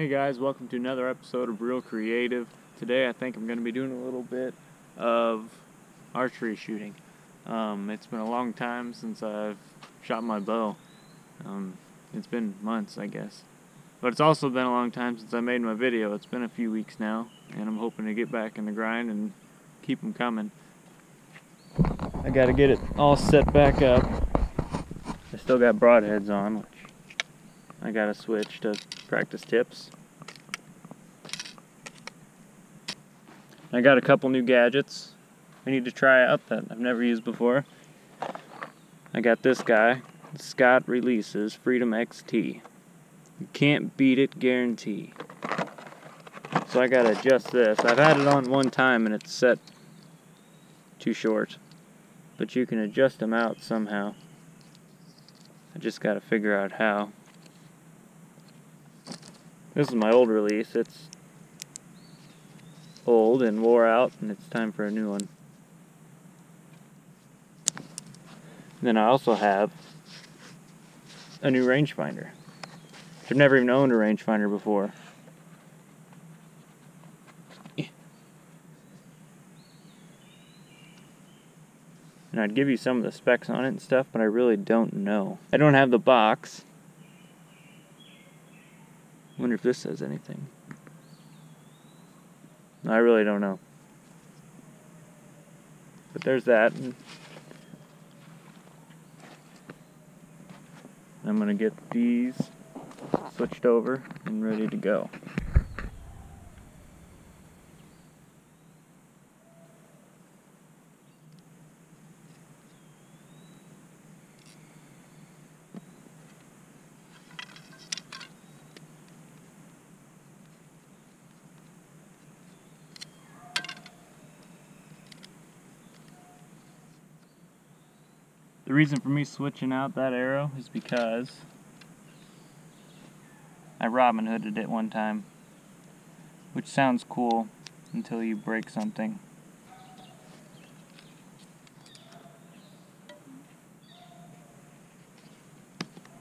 Hey guys, welcome to another episode of Real Creative. Today I think I'm going to be doing a little bit of archery shooting. It's been a long time since I've shot my bow. It's been months, I guess. But it's also been a long time since I made my video. It's been a few weeks now, and I'm hoping to get back in the grind and keep them coming. I got to get it all set back up. I still got broadheads on, which I got to switch to practice tips. I got a couple new gadgets I need to try out that I've never used before. I got this guy, Scott Releases Freedom XT. You can't beat it, guarantee. So I gotta adjust this. I've had it on one time and it's set too short, but you can adjust them out somehow. I just gotta figure out how. This is my old release. It's old and wore out, and it's time for a new one. And then I also have a new rangefinder. I've never even owned a rangefinder before. And I'd give you some of the specs on it and stuff, but I really don't know. I don't have the box. Wonder if this says anything. I really don't know. But there's that. I'm gonna get these switched over and ready to go. The reason for me switching out that arrow is because I Robin Hooded it one time, which sounds cool until you break something.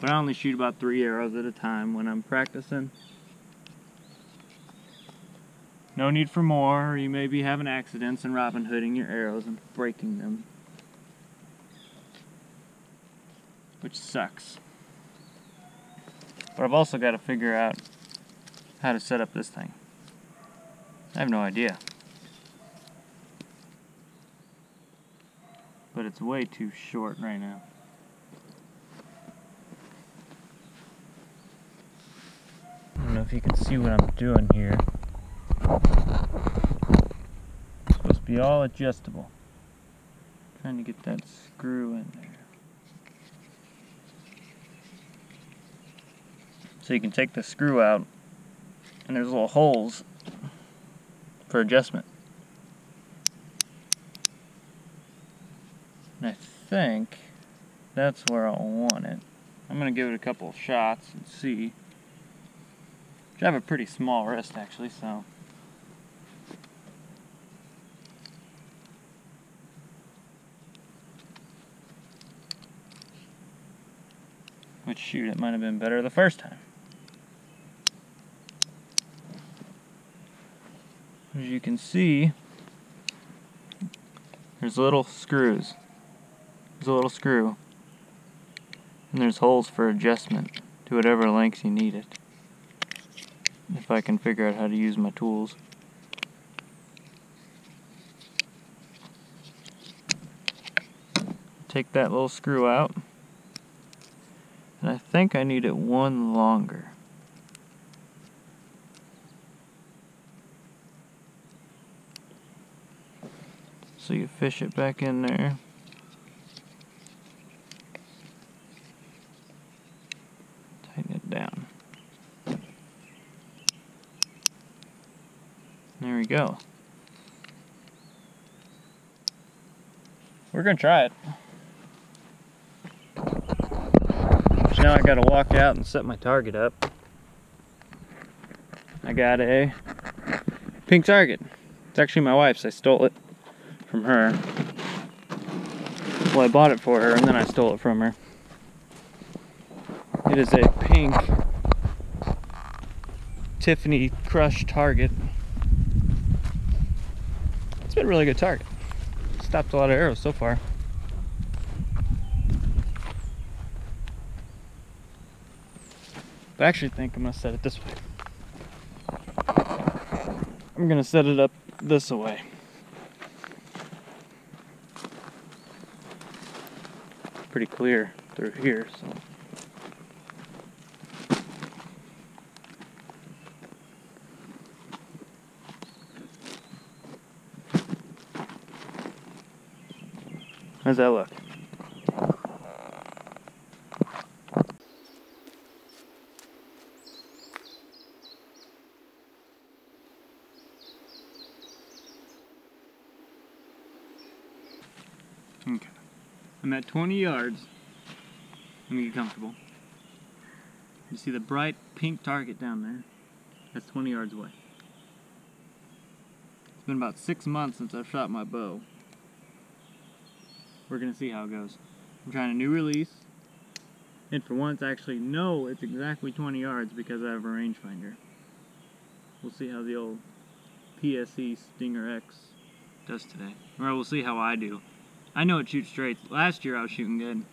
But I only shoot about 3 arrows at a time when I'm practicing. No need for more, or you may be having accidents and Robin Hooding your arrows and breaking them, which sucks. But I've also got to figure out how to set up this thing. I have no idea. But it's way too short right now. I don't know if you can see what I'm doing here. It's supposed to be all adjustable. Trying to get that screw in there. So you can take the screw out, and there's little holes for adjustment. And I think that's where I'll want it. I'm going to give it a couple of shots and see. I have a pretty small wrist actually, so. Which, shoot, it might have been better the first time. As you can see, there's little screws. There's a little screw. And there's holes for adjustment to whatever length you need it. If I can figure out how to use my tools. Take that little screw out. And I think I need it one longer. So you fish it back in there. Tighten it down. There we go. We're gonna try it. So now I gotta walk out and set my target up. I got a pink target. It's actually my wife's. I stole it from her. Well, I bought it for her and then I stole it from her. It is a pink Tiffany Crush target. It's been a really good target. Stopped a lot of arrows so far. But I actually think I'm gonna set it this way. I'm gonna set it up this way. Pretty clear through here, so. How's that look? Okay. I'm at 20 yards. Let me get comfortable. You see the bright pink target down there? That's 20 yards away. It's been about 6 months since I've shot my bow. We're gonna see how it goes. I'm trying a new release, and for once I actually know it's exactly 20 yards because I have a rangefinder. We'll see how the old PSE Stinger X does today. Or we'll see how I do. I know it shoots straight. Last year I was shooting good.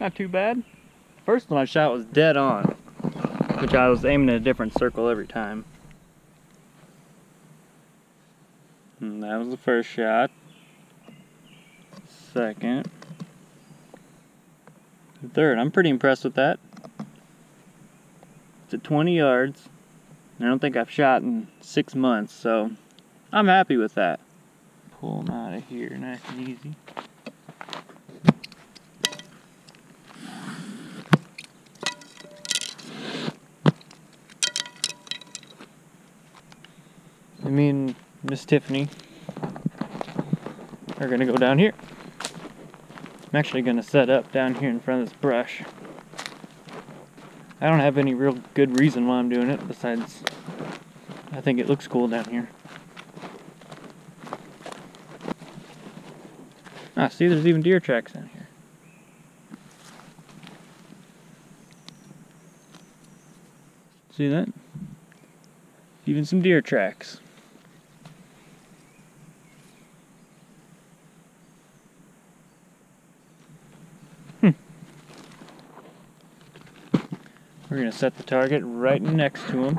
Not too bad. First one I shot was dead on, which I was aiming at a different circle every time. And that was the first shot. Second. Third. I'm pretty impressed with that. It's at 20 yards. I don't think I've shot in 6 months, so I'm happy with that. Pull them out of here nice and easy. Me and Miss Tiffany are gonna go down here. I'm actually gonna set up down here in front of this brush. I don't have any real good reason why I'm doing it besides I think it looks cool down here. Ah, see, there's even deer tracks down here. See that? Even some deer tracks. We're going to set the target right next to him.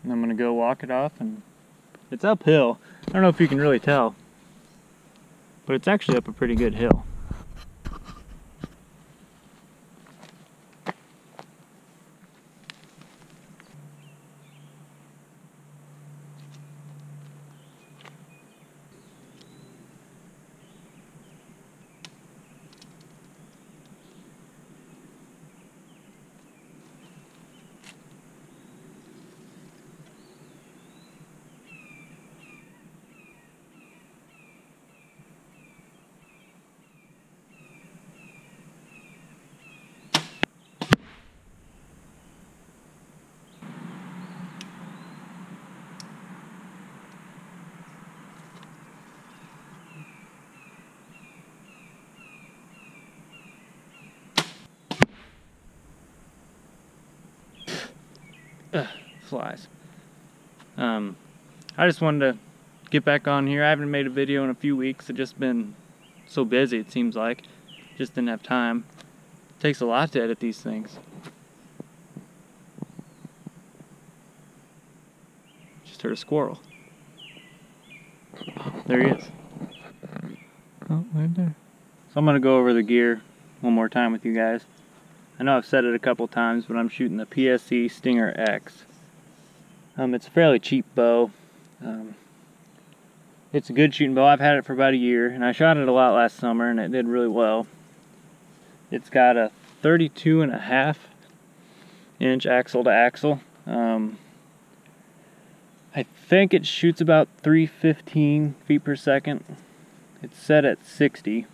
And I'm going to go walk it off, and it's uphill. I don't know if you can really tell, but it's actually up a pretty good hill. Flies. I just wanted to get back on here. I haven't made a video in a few weeks. I've just been so busy, it seems like. Just didn't have time. It takes a lot to edit these things. Just heard a squirrel. There he is. Oh, right there. So I'm going to go over the gear one more time with you guys. I know I've said it a couple times, but I'm shooting the PSE Stinger X. It's a fairly cheap bow. It's a good shooting bow. I've had it for about a year, and I shot it a lot last summer, and it did really well. It's got a 32.5 inch axle to axle. I think it shoots about 315 feet per second. It's set at 60.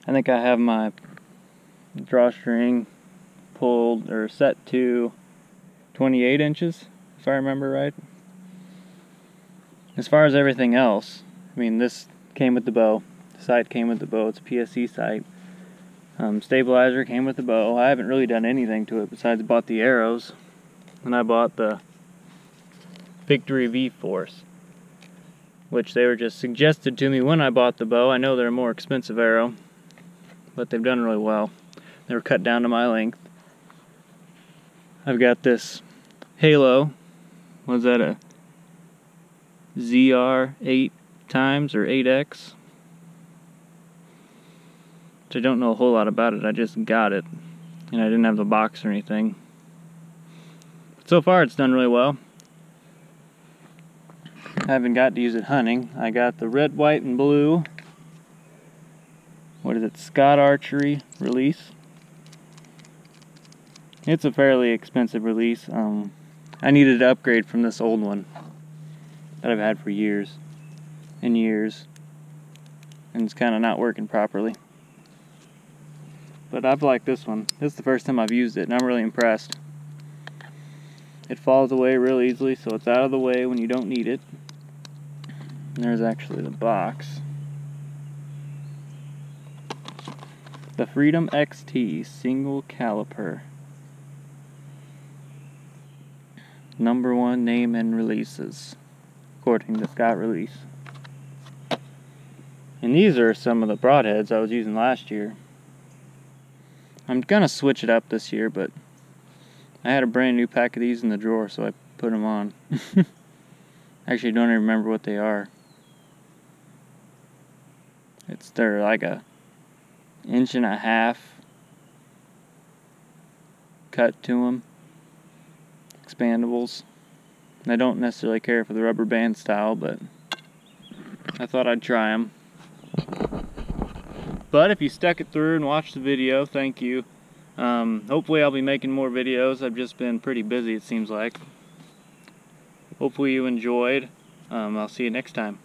I think I have my drawstring pulled or set to 28 inches, if I remember right. As far as everything else, I mean, this came with the bow. The sight came with the bow. It's a PSE sight. Stabilizer came with the bow. I haven't really done anything to it besides bought the arrows. And I bought the Victory V-Force, which they were just suggested to me when I bought the bow. I know they're a more expensive arrow, but they've done really well. They were cut down to my length. I've got this Halo. Was that a ZR 8 times or 8X? Which I don't know a whole lot about it. I just got it, and I didn't have the box or anything. But so far it's done really well. I haven't got to use it hunting. I got the red, white, and blue. What is it? Scott Archery release. It's a fairly expensive release. I needed to upgrade from this old one that I've had for years and years, and it's kind of not working properly. But I've liked this one. This is the first time I've used it, and I'm really impressed. It falls away real easily, so it's out of the way when you don't need it. And there's actually the box. The Freedom XT single caliper. #1 name and releases, according to Scott Release. And these are some of the broadheads I was using last year. I'm gonna switch it up this year, but I had a brand new pack of these in the drawer, so I put them on. Actually, don't even remember what they are. They're like a 1.5 inch cut to them. Expandables. I don't necessarily care for the rubber band style, but I thought I'd try them. But if you stuck it through and watched the video, thank you. Hopefully I'll be making more videos. I've just been pretty busy, it seems like. Hopefully you enjoyed. I'll see you next time.